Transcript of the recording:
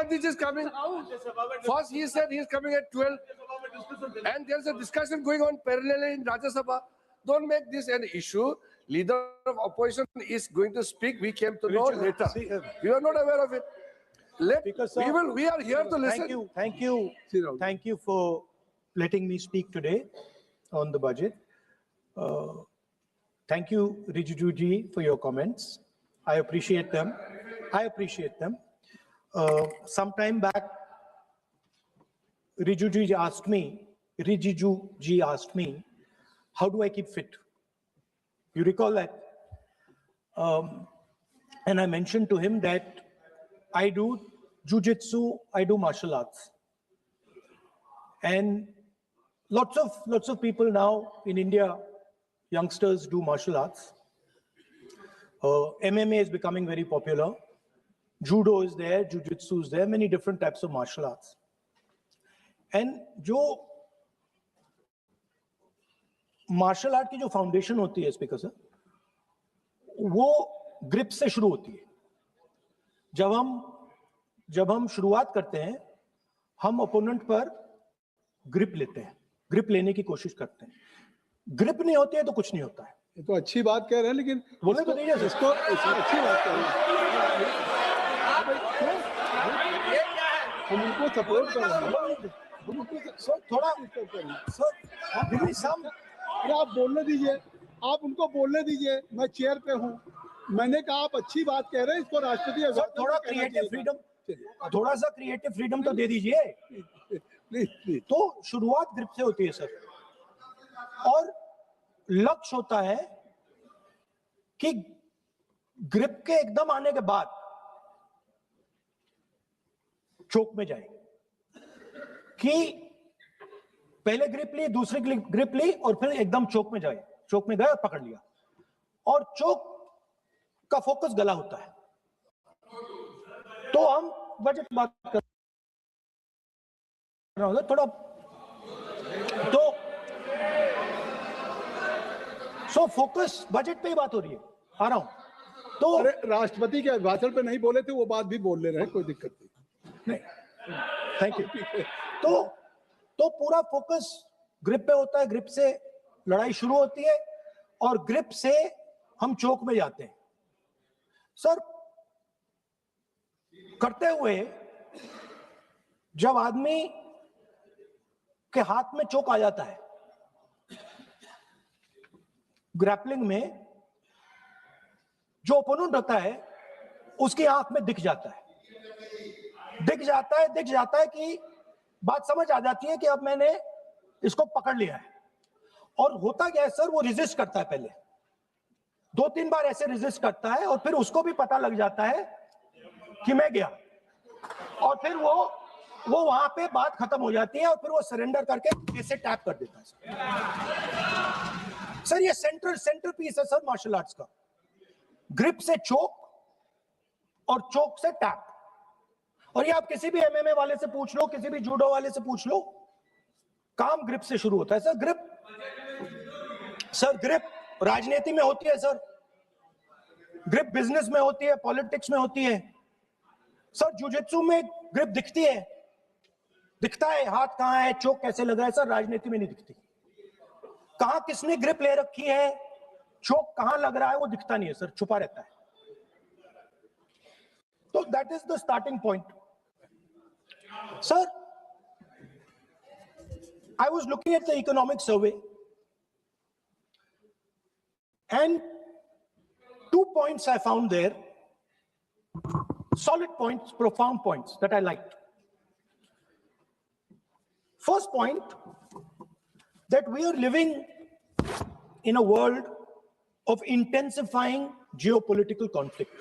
Gandhi is coming. First, he said he is coming at 12, and there's a discussion going on parallelly in Rajya Sabha. Don't make this an issue. Leader of opposition is going to speak. We came to know later. We are not aware of it. We are here to listen. Thank you for letting me speak today on the budget. Thank you, Rijiju ji, for your comments. I appreciate them. Some time back, Rijiju ji asked me, how do I keep fit? You recall that? And I mentioned to him that I do jujitsu, I do martial arts. And lots of people now in India, youngsters do martial arts. MMA is becoming very popular. Judo is there, jujitsu is there, many different types of martial arts. And जो martial art की जो foundation होती है speaker sir, वो grip से शुरू होती है. जब हम शुरुआत करते हैं, हम ओपोनेंट पर ग्रिप लेते हैं, ग्रिप लेने की कोशिश करते हैं. ग्रिप नहीं होती है तो कुछ नहीं होता है. ये तो अच्छी बात कह रहे हैं, लेकिन बोले तो दीजिए इसको अच्छी बात कह रहे हैं. हम उनको सपोर्ट कर रहे हैं. थोड़ा आप बोलने दीजिए, आप उनको बोलने दीजिए. मैं चेयर पे हूँ, मैंने कहा आप अच्छी बात कह रहे हैं, इसको राष्ट्रपति थोड़ा क्रिएटिव फ्रीडम, थोड़ा सा क्रिएटिव फ्रीडम तो दे दीजिए. प्लीज. तो शुरुआत ग्रिप से होती है सर, और लक्ष्य होता है कि ग्रिप के एकदम आने के बाद चोक में जाए, कि पहले ग्रिप ली, दूसरी ग्रिप ली, और फिर एकदम चोक में जाए. चोक में गए और पकड़ लिया, और चोक का फोकस गला होता है. तो हम बजट बात कर रहे हैं थोड़ा, तो सो फोकस बजट पे ही बात हो रही है. आ रहा हूं. तो अरे राष्ट्रपति के भाषण पे नहीं बोले थे, वो बात भी बोल ले रहे हैं, कोई दिक्कत नहीं. Thank you. तो पूरा फोकस ग्रिप पे होता है. ग्रिप से लड़ाई शुरू होती है, और ग्रिप से हम चोक में जाते हैं. सर, करते हुए जब आदमी के हाथ में चोक आ जाता है, ग्रैपलिंग में जो ओपोनेंट होता है उसकी आंख में दिख जाता है कि बात समझ आ जाती है कि अब मैंने इसको पकड़ लिया है. और होता क्या है सर, वो रेजिस्ट करता है. पहले 2-3 बार ऐसे रेजिस्ट करता है, और फिर उसको भी पता लग जाता है कि मैं गया, और फिर वो वहां पे बात खत्म हो जाती है, और फिर वो सरेंडर करके ऐसे टैप कर देता है. सर ये सेंटर पीस है सर मार्शल आर्ट्स का. ग्रिप से चोक, और चोक से टैप. और ये आप किसी भी एमएमए वाले से पूछ लो, किसी भी जूडो वाले से पूछ लो, काम ग्रिप से शुरू होता है. सर ग्रिप राजनीति में होती है सर, ग्रिप बिजनेस में होती है, पॉलिटिक्स में होती है. सर जुजित्सु में ग्रिप दिखता है, हाथ कहां है, चोक कैसे लग रहा है. सर राजनीति में नहीं दिखती. कहां किसने ग्रिप ले रखी है, चोक कहां लग रहा है, वो दिखता नहीं है सर, छुपा रहता है. तो that is the starting point. Sir, I was looking at the economic survey, and 2 points I found there, solid points, profound points that I liked. First point, that we are living in a world of intensifying geopolitical conflict.